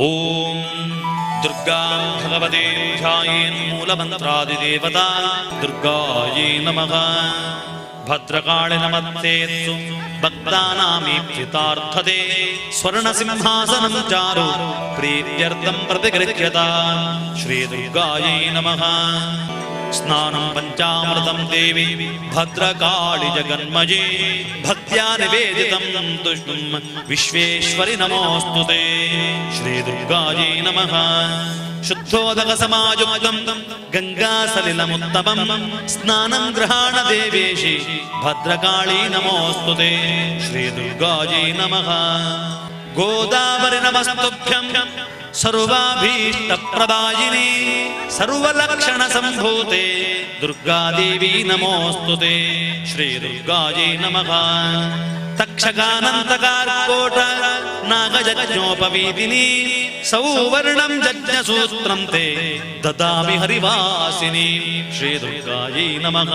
ओम दुर्गा भगवते ध्यायेन् मूलमन्त्रादिदेवता दुर्गायै नमः। भद्रकाळे नमस्तेत्सु भक्तानामीप्सितार्थदे स्वर्णसिंहासनं चारु प्रीत्यर्थं प्रतिगृह्यता श्रीदुर्गायै नमः। स्नानं पञ्चामृतं देवी भद्रकाळि जगन्मये भक्त्या निवेदितं तुष्टुं विश्वेश्वरि नमोऽस्तुते श्रीदुर्गायै नमः। शुद्धोदकसमायुक्तं गङ्गासलिलमुत्तमं स्नानं गृहाण देवेशि भद्रकाळी नमोऽस्तुते श्रीदुर्गायै नमः। गोदावरि नमस्तुभ्यं सर्वाभीष्टप्रदायिनी सर्वलक्षणसम्भूते दुर्गादेवी नमोऽस्तुते श्रीदुर्गायै नमः। तक्षकानन्तकारकोट नागयज्ञोपवीतिनी सौवर्णं यज्ञसूत्रं ते ददामि हरिवासिनी श्रीदुर्गायै नमः।